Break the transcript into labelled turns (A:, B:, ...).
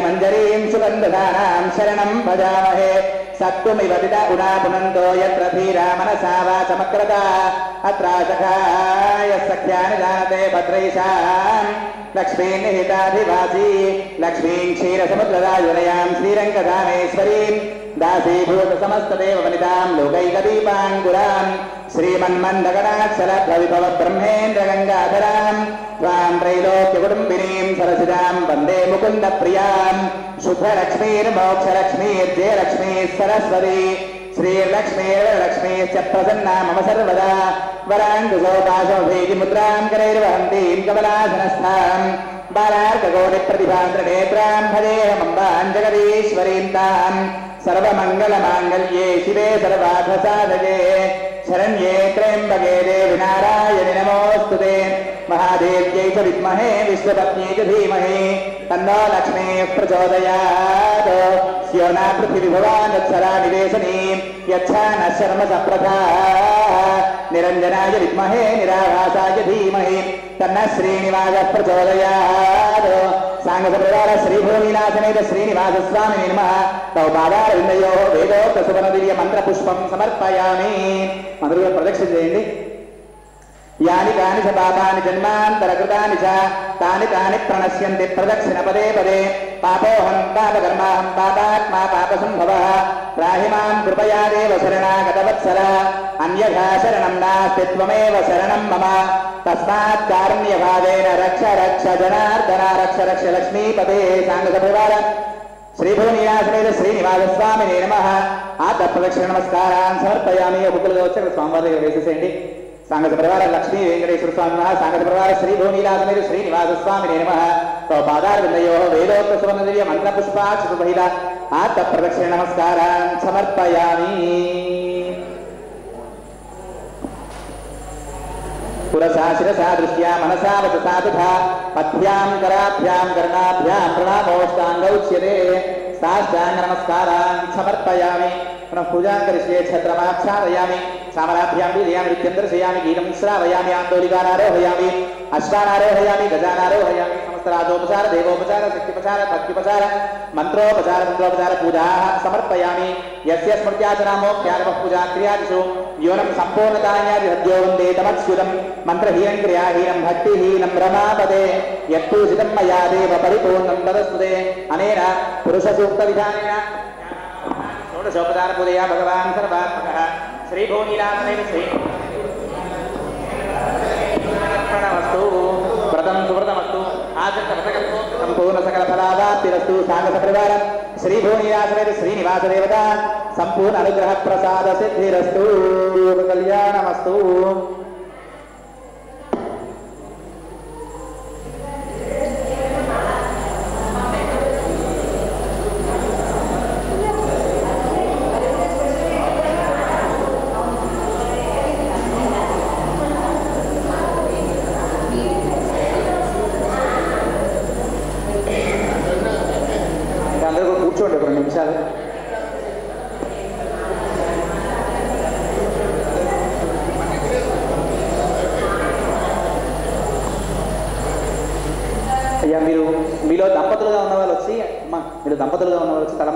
A: मंजरीं सुगन्धधानां शरणं भजामहे सत्त्वमिव विदा गुणा पुनन्तो यत्र धीरा मनसा वाचमक्रता अत्राशखाय सख्यानि जानते भद्रैषां लक्ष्मीं निहिताधिवासी लक्ष्मीं क्षीरसमुद्रराजुनयां श्रीरङ्गधामेश्वरीं दासीभूत समस्तदेववनितां लोकैकदीपाङ्कुरां श्रीमन्मन्दगणाक्षलभ्रविभव ब्रह्मेन्द्र गंगाधरां त्वां त्रैलोक्यकुटुम्बिनीं सरसिजां वन्दे मुकुन्दप्रियां शुद्धलक्ष्मीर्मोक्षलक्ष्मीर्जयलक्ष्मी सरस्वती श्रीर्लक्ष्मीर्लक्ष्मीश्च प्रसन्ना मम सर्वदा वराङ्कुशोपाशोभेदिमुद्रां करैर्वहन्तीं कमलासनस्थां बालार्ककोटिप्रतिभान्द्रनेत्रां भजेऽहमम्बां जगदीश्वरीं तां सर्वमङ्गलमाङ्गल्ये शिवे सर्वार्थसाधके शरण्ये त्र्यम्बके देवि नारायणि नमोऽस्तुते महादेव्यै च विद्महे विष्णुपत्न्यै च धीमहि तन्नो लक्ष्मीः प्रचोदयात् स्यो न पृथिवीभुवान् यत्सरा निवेशनी यच्छा न शर्म सप्रथाः निरञ्जनाय विद्महे निराभासाय धीमहि तन्नः श्रीनिवासः प्रचोदयात् सांगसप्रदार श्रीभूमिनाथमेत श्रीनिवासस्वामिने नमः तौ पादारविन्दयोः वेदोक्तसुवर्णदिव्य मन्त्रपुष्पं समर्पयामि मंत्रुలు ప్రదక్షిణ చేయండి यानि कानि च पापानि जन्मान्तरकृतानि च तानि तानि प्रणश्यन्ति प्रदक्षिण पदे पदे पापोऽहं पापकर्माहं पापात्मा पापसम्भवः त्राहि मां कृपया देव शरणागतवत्सल अन्यथा शरणं नास्ति त्वमेव शरणं मम तस्मात् कारुण्यभावेन रक्ष रक्ष जनार्दन रक्ष रक्ष लक्ष्मीपते सांगसपरिवार श्रीभूनिवासमेत श्रीनिवासस्वामिने नमः आत प्रदक्षिण नमस्कारान् समर्पयामि उपकुलगोचर स्वामिवारे वेसेसेయండి सांगत परिवार लक्ष्मी वेंकटेश्वर स्वामी सांगत परिवार श्रीभूनिवासमेत श्रीनिवासस्वामिने नमः तव पादारविन्दयोः वेदोक्त सुवर्णदिव्य मन्त्रपुष्पाक्षुभैला आत प्रदक्षिण नमस्कारान् समर्पयामि पुरसा शिरसा दृष्ट्या मनसा वचसा तथा पद्भ्यां कराभ्यां कर्णाभ्यां प्रणामोष्टाङ्गौच्यते साष्टाङ्ग नमस्कारान् समर्पयामि पुनः पूजां करिष्ये छत्रमाच्छादयामि सामराभ्यां विजयामि नित्यं दर्शयामि गीतं श्रावयामि आन्दोलिकानारोहयामि अश्वानारोहयामि गजानारोहयामि समस्तराजोपचार देवोपचार शक्तिपचार भक्तिपचार मंत्रोपचार तन्त्रोपचार पूजाः समर्पयामि यस्य स्मृत्याचनामोक्त्यार्पः पूजा क्रियादिषु योनं सम्पूर्णतायादिहद्यो वन्दे तमच्युतं मन्त्रहीनं क्रियाहीनं भक्तिहीनं रमापदे यत्पूजितं मया देव परिपूर्णं तदस्तुते अनेन पुरुषसूक्तविधानेन षोडशोपचार पूजया भगवान् सर्वात्मकः श्रीभूनिवासमेत श्रीप्रणमस्तु व्रतं सुव्रतमस्तु आचरितव्रतकल्पो सम्पूर्ण सकल फलादाप्तिरस्तु सांगसपरिवार श्रीभूनिवासमेत श्रीनिवासदेवता संपूर्ण अनुग्रह प्रसाद सिद्धिरस्तु कल्याणमस्तु కూర్చోండి 2 నిమిషాలు అయ్యా మీలో దంపతులుగా ఉన్న వాళ్ళు వచ్చి తల